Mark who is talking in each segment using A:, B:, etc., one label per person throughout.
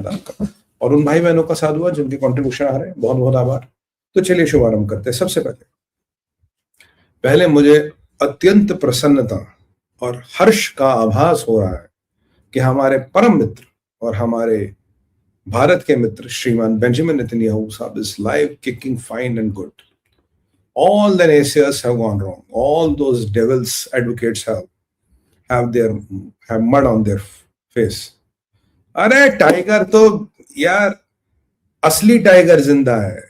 A: का और उन भाई बहनों का साथ हुआ जिनके कंट्रीब्यूशन आ रहे हैं, बहुत बहुत आभार। तो चलिए शुभारंभ करते हैं। सबसे पहले मुझे अत्यंत प्रसन्नता और हर्ष का आभास हो रहा है कि हमारे परम मित्र और हमारे भारत के मित्र श्रीमान बेंजामिन नेतन्याहू साहब is live, kicking fine and good. All the naysayers have gone wrong. All those devils advocates have mud on their face. अरे टाइगर तो यार असली टाइगर जिंदा है,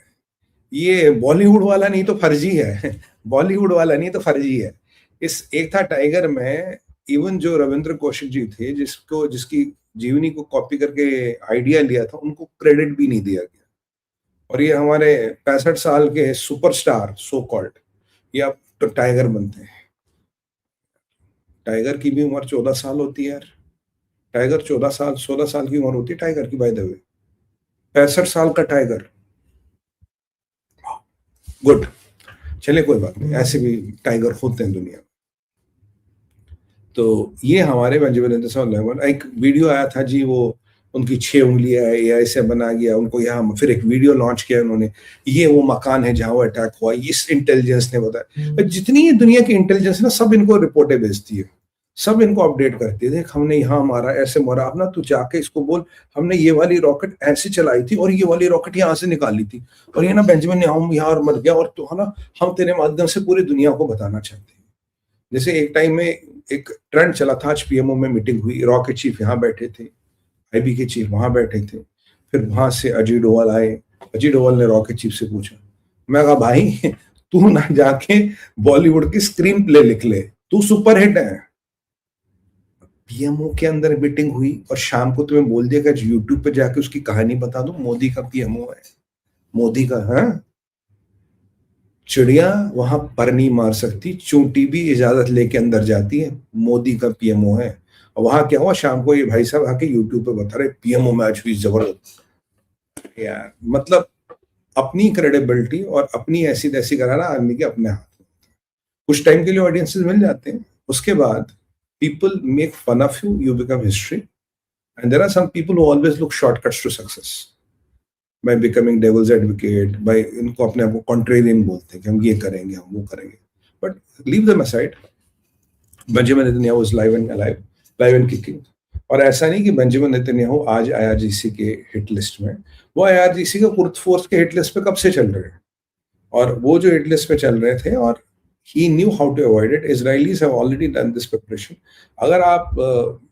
A: ये बॉलीवुड वाला नहीं तो फर्जी है. बॉलीवुड वाला नहीं तो फर्जी है. इस एक था टाइगर में इवन जो रविंद्र कौशिक जी थे, जिसकी जीवनी को कॉपी करके आइडिया लिया था, उनको क्रेडिट भी नहीं दिया गया. और ये हमारे 65 साल के सुपरस्टार सो कॉल्ड, ये अब तो टाइगर बनते हैं. टाइगर की भी उम्र 14 साल होती है यार. टाइगर 16 साल की उम्र होती है टाइगर की, बाय द वे. 65 साल का टाइगर. गुड. चलिए कोई बात नहीं, ऐसे भी टाइगर होते हैं दुनिया में. तो ये हमारे बेंजामिन, एक वीडियो आया था जी, वो उनकी 6 उंगलियां एआई से बना गया उनको. यहाँ फिर एक वीडियो लॉन्च किया उन्होंने, ये वो मकान है जहां वो अटैक हुआ, इस इंटेलिजेंस ने बताया. जितनी ये दुनिया की इंटेलिजेंस ना, सब इनको रिपोर्टें भेजती है, सब इनको अपडेट करती है. देख हमने यहाँ मारा, ऐसे मारा. अब ना तू जाके इसको बोल हमने ये वाली रॉकेट ऐसे चलाई थी और ये वाली रॉकेट यहाँ से निकाली थी, और ये ना बेंजामिन ने हम यहाँ और मर गया, और तो है ना हम तेरे माध्यम से पूरी दुनिया को बताना चाहते हैं. जैसे एक टाइम में एक ट्रेंड चला था, आज पीएमओ में मीटिंग हुई, रॉकेट चीफ यहाँ बैठे थे, आईबी के चीफ वहां बैठे थे. फिर वहां से अजय डोवाल आए. अजय डोवाल ने रॉकेट चीफ से पूछा, मैं कहा भाई तू ना जाके बॉलीवुड की स्क्रीन प्ले लिख ले, तू सुपरहिट है. पीएमओ के अंदर मीटिंग हुई और शाम को तुम्हें बोल दिया कि यूट्यूब पे जाके उसकी कहानी बता दो, मोदी का पीएमओ है. मोदी का है. चिड़िया वहां पर नहीं मार सकती, चूंटी भी इजाजत लेके अंदर जाती है. मोदी का पीएमओ है. और वहां क्या हुआ, शाम को ये भाई साहब आके यूट्यूब पे बता रहे पीएमओ मैच हुई जबरदस्त. यार मतलब अपनी क्रेडिबिलिटी और अपनी ऐसी तैसी कराना आदमी के अपने हाथ में. कुछ टाइम के लिए ऑडियंसेस मिल जाते हैं, उसके बाद people make fun of you, you become history. And there are some people who always look shortcuts to success by becoming devil's advocate, by इनको अपने आप को contrarian बोलते हैं कि हम ये करेंगे, हम वो करेंगे. But leave them aside. Benjamin Netanyahu is live and kicking. और ऐसा नहीं कि बेंजामिन नेतन्याहू आज IRGC के हिट लिस्ट में, वो IRGC का कुर्द फोर्स के हिट लिस्ट पे कब से चल रहे हैं, और वो जो हिट लिस्ट पे चल रहे थे, और he knew how to avoid it. Israelis have already done this preparation. अगर आप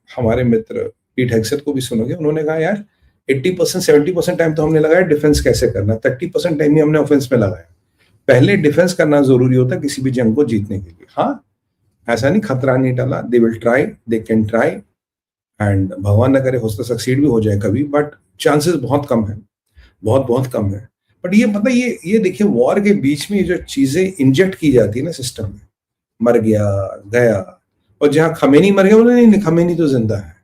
A: हमारे मित्र पीट हेग्सेथ को भी सुनोगे, उन्होंने कहा यार 80% 70% टाइम तो हमने लगाया डिफेंस कैसे करना, 30% टाइम ही हमने ऑफेंस में लगाया. पहले डिफेंस करना जरूरी होता है किसी भी जंग को जीतने के लिए. हाँ, ऐसा नहीं खतरा नहीं टला. They will try, they can try, and भगवान न करे हो सकता सक्सीड भी हो जाए कभी, बट चांसेस बहुत कम है, बहुत बहुत कम है. बट ये मतलब ये देखिए, वॉर के बीच में जो चीजें इंजेक्ट की जाती है ना सिस्टम में, मर गया, और जहां खमेनी मर गया, बोले नहीं खमेनी तो जिंदा है,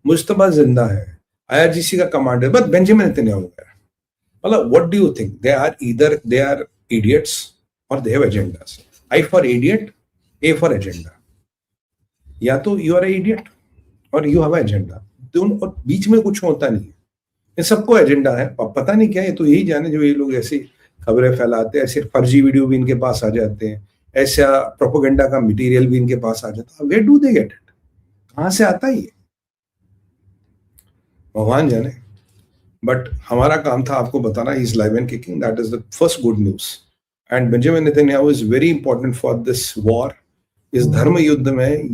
A: मुश्तबा जिंदा है, IRGC का कमांडर, बट बेंजामिन नेतन्याहू है. मतलब what do you think, they are idiots और they have agendas. I for idiot, A for agenda. या तो यू आर इडियट और यू हैव एजेंडा, दोनों, और बीच में कुछ होता नहीं है. इन सबको एजेंडा है, पता नहीं क्या है, तो यही जाने जो ये लोग ऐसी खबरें फैलाते हैं, ऐसे फर्जी वीडियो भी इनके पास आ जाते हैं, ऐसा प्रोपेगेंडा का मटेरियल भी इनके पास आ जाता है. Where do they get it, कहां से आता है ये, भगवान जाने. बट हमारा काम था आपको बताना, he is live and kicking. That is the first good news. And Benjamin Netanyahu is very important for this war. इस धर्म युद्ध में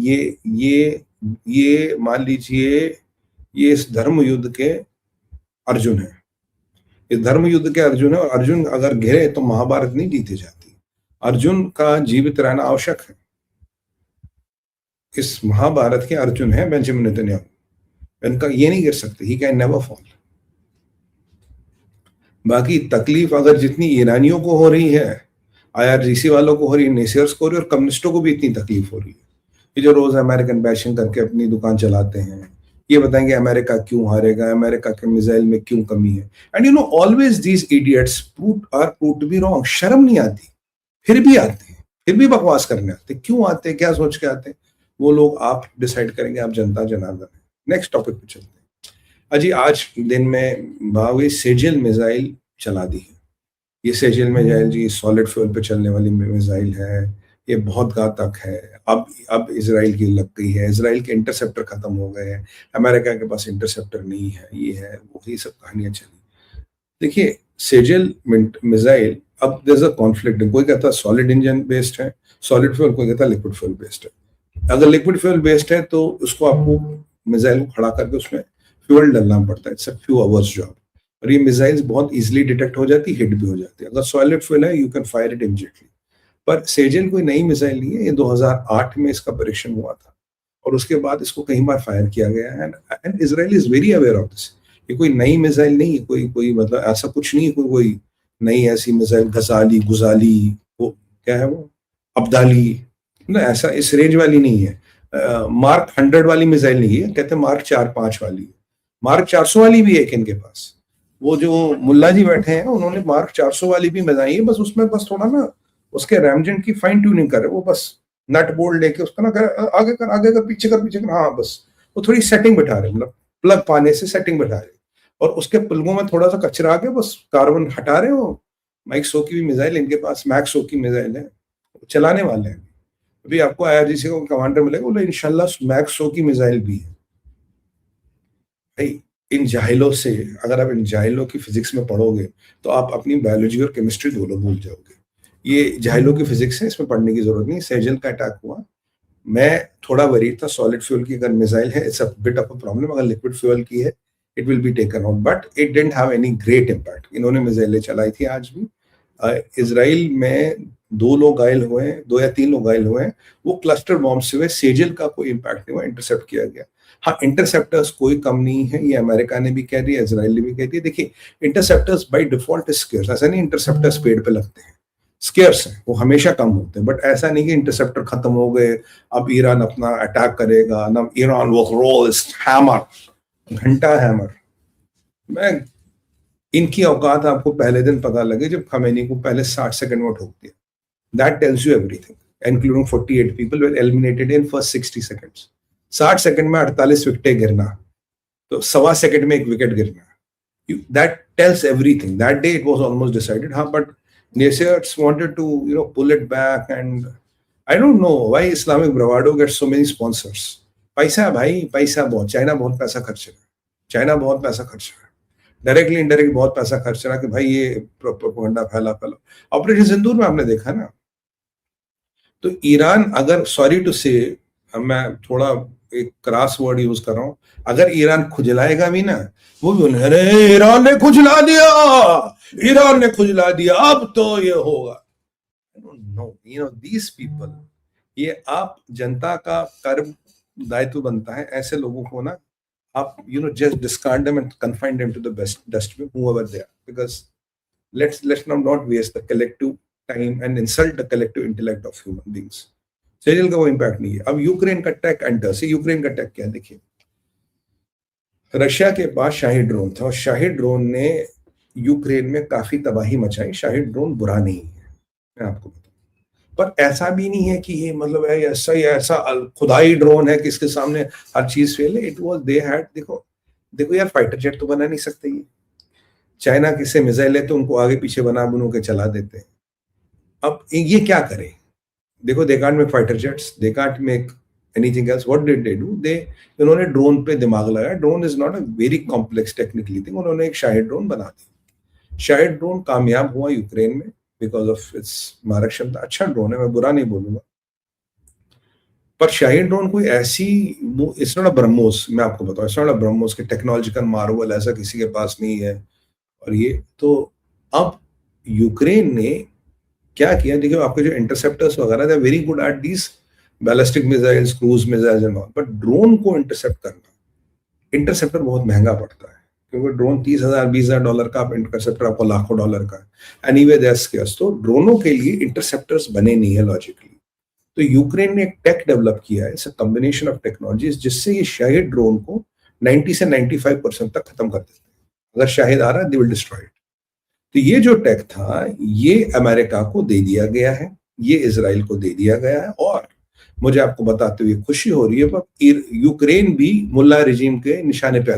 A: ये मान लीजिए, ये इस धर्म युद्ध के अर्जुन है. इस धर्म युद्ध के अर्जुन है, और अर्जुन अगर घिरे तो महाभारत नहीं जीती जाती. अर्जुन का जीवित रहना आवश्यक है. इस महाभारत के अर्जुन है बेंजामिन नेतन्याहू. इनका ये नहीं गिर सकते, ही कैन नेवर फॉल. बाकी तकलीफ अगर जितनी ईरानियों को हो रही है, IRGC वालों को हो रही है, नेसियर्स को हो रही है, और कम्युनिस्टों को भी इतनी तकलीफ हो रही है, ये जो रोज अमेरिकन बैशिंग करके अपनी दुकान चलाते हैं, ये बताएंगे अमेरिका क्यों हारेगा, अमेरिका के मिसाइल में क्यों कमी है. And you know always these idiots prove to be wrong. शर्म नहीं आती, फिर भी आते हैं, फिर भी बकवास करने आते. क्यों आते हैं, क्या सोच के आते हैं, वो लोग आप डिसाइड करेंगे, आप जनता जनार्दन है. नेक्स्ट टॉपिक पे चलते हैं. अजी आज दिन में भावे सेजल मिसाइल चला दी है। ये सेजल मिसाइल जी सॉलिड फ्यूल पे चलने वाली मिसाइल है। ये बहुत घातक है। अब इसराइल की लग गई है। इसराइल के इंटरसेप्टर खत्म हो गए हैं। अमेरिका के पास इंटरसेप्टर नहीं है। ये है वो, ही सब कहानियां चली। देखिए सेजल मिसाइल, अब देयर इज अ कॉन्फ्लिक्ट। कोई कहता है सॉलिड इंजन बेस्ड है, सॉलिड फ्यूल, कोई कहता है लिक्विड फ्यूल बेस्ड है। अगर लिक्विड फ्यूल बेस्ड है तो उसको आपको मिसाइल को खड़ा करके उसमें फ्यूल डालना पड़ता है। It's a few hours job. और ये मिसाइल्स बहुत इजीली डिटेक्ट हो जाती, हिट भी हो जाती है। अगर सॉलिड फ्यूल है you can fire it immediately. पर सेजल कोई नई मिसाइल नहीं है। ये 2008 में इसका परीक्षण हुआ था और उसके बाद इसको कई बार फायर किया गया है। And Israel is very aware of this. ये कोई नई मिसाइल नहीं है, कोई कोई मतलब ऐसा कुछ नहीं है, कोई नई ऐसी मिसाइल गजाली गुजाली, वो क्या है वो अब्दाली ना, ऐसा इस रेंज वाली नहीं है। मार्क 100 वाली मिसाइल नहीं है, कहते हैं मार्क 4-5 वाली है। मार्क 400 वाली भी है एक इनके पास। वो जो मुल्ला जी बैठे हैं उन्होंने मार्क 400 वाली भी बनाई है। बस उसमें बस थोड़ा ना उसके रैमजेंट की फाइन ट्यूनिंग करे। वो बस नट बोल्ट लेके उसका ना आगे कर पीछे कर, हाँ बस वो थोड़ी सेटिंग बैठा रहे, मतलब प्लग पाने से सेटिंग बैठा रहे। और उसके प्लगों में थोड़ा सा कचरा आ गया, बस कार्बन हटा रहे हो। माइक 100 की भी मिसाइल इनके पास, मैक्स 100 की मिसाइल है, चलाने वाले हैं। अभी आपको आईआरजीसी को कमांडर मिलेगा, बोले इंशाल्लाह मैक्स 100 की मिसाइल भी है। भाई इन जाहिलों से, अगर आप इन जाहिलों की फिजिक्स में पढ़ोगे तो आप अपनी बायोलॉजी और केमिस्ट्री दोनों भूल जाओगे। ये जाहिलों की फिजिक्स है, इसमें पढ़ने की जरूरत नहीं। सेजल का अटैक हुआ, मैं थोड़ा वरीड था। सॉलिड फ्यूल की अगर मिसाइल है it's a bit of a problem. अगर लिक्विड फ्यूल की है it will be taken out, but it didn't have any great impact. इन्होंने मिसाइलें चलाई थी आज भी। इसराइल में 2 लोग घायल हुए हैं, 2 या 3 लोग घायल हुए हैं। वो क्लस्टर बॉम्ब से हुए। सेजल का कोई इम्पैक्ट नहीं हुआ, इंटरसेप्ट किया गया। हाँ इंटरसेप्टर्स कोई कम नहीं है, ये अमेरिका ने भी कह दिया, इसराइल ने भी कह दिया। देखिए इंटरसेप्टर्स बाय डिफॉल्ट स्केयर्स, ऐसा नहीं इंटरसेप्टर्स पेड़ पे लगते हैं, स्केयर्स हैं, वो हमेशा कम होते हैं। बट ऐसा नहीं कि इंटरसेप्टर खत्म हो गए अब ईरान अपना अटैक करेगा ना। ईरान वो रोल्स हैमर, घंटा हैमर। मैं इनकी औकात आपको पहले दिन पता लगे जब खमेनी को पहले 60 सेकंड में ठोक दिया। That tells you everything. Including 48 people were eliminated in first 60 seconds. 60 second में 48 विकेटें गिरना, तो 1.25 सेकंड में 1 विकेट गिरना, that tells everything. That day it was almost decided. हाँ, but naysayers wanted to pull it back, and I don't know why Islamic bravado gets so many sponsors. पैसा भाई, पैसा बहुत, चाइना बहुत पैसा खर्च रहा है, चाइना बहुत पैसा खर्च रहा है, डायरेक्टली इनडायरेक्ट बहुत पैसा खर्च रहा है कि भाई ये प्रोपेगेंडा फैला। ऑपरेशन सिंदूर में आपने देखा ना। तो ईरान, अगर सॉरी टू से, मैं थोड़ा एक क्रॉस वर्ड यूज कर रहा हूं, अगर ईरान खुजलाएगा भी ना, वो भी अरे ईरान ने खुजला दिया, ईरान ने खुजला दिया, अब तो ये होगा। नो दीज पीपल, ये आप जनता का कर्म दायित्व बनता है ऐसे लोगों को ना, आप just discard them and confine them to the best dustbin whoever they are, because let's not waste the collective time and insult the collective intellect of human beings. Sejal का वो इम्पैक्ट नहीं है। अब यूक्रेन का टेक एंटर से, Ukraine का take क्या देखिए, रशिया के पास शाही ड्रोन था और शाही ड्रोन ने यूक्रेन में काफी तबाही मचाई। शाही ड्रोन बुरा नहीं है, मैं आपको बताऊं, पर ऐसा भी नहीं है कि ये मतलब है ऐसा खुदाई ड्रोन है कि इसके सामने हर चीज फेल है। इट वाज दे हैड, देखो यार, फाइटर जेट तो बना नहीं सकते ये। चाइना किससे मिसाइल है तो उनको आगे पीछे बना के चला देते हैं। अब ये क्या करें? देखो, they can't make fighter jets, they can't make anything else. What did they do? उन्होंने ड्रोन पे दिमाग लगाया। Drone is not a very complex technically thing. उन्होंने एक शाही ड्रोन बना दी। शाही ड्रोन कामयाब हुआ यूक्रेन में बिकॉज ऑफ इट्स मारक क्षमता। अच्छा ड्रोन है, मैं बुरा नहीं बोलूंगा, पर शाही ड्रोन कोई ऐसी, इट्स नॉट अ ब्रह्मोस। मैं आपको बताऊं, इट्स नॉट अ ब्रह्मोस के टेक्नोलॉजिकल मार्वल ऐसा किसी के पास नहीं है। और ये तो अब यूक्रेन ने क्या किया, देखिए आपके जो इंटरसेप्टर्स वगैरह, they are very good at these ballistic missiles, cruise missiles and all, but drone को इंटरसेप्ट करना, इंटरसेप्टर बहुत महंगा पड़ता है, क्योंकि ड्रोन 30,000 $20,000 डॉलर का, इंटरसेप्टर आपको लाखों डॉलर का है। Anyway that's case. तो ड्रोनों के लिए इंटरसेप्टर्स बने नहीं है लॉजिकली। तो यूक्रेन ने एक टेक डेवलप किया है, it's a combination of technologies, जिससे ये शाहिद ड्रोन को 90 से 95% तक खत्म कर देते हैं। अगर शाहिद आ रहा है, दे विल डिस्ट्रॉय इट। तो ये जो टेक था, ये अमेरिका को दे दिया गया है, ये इजराइल को दे दिया गया है। और मुझे आपको बताते हुए खुशी हो रही है, पर यूक्रेन भी मुल्ला रिजीम के निशाने पे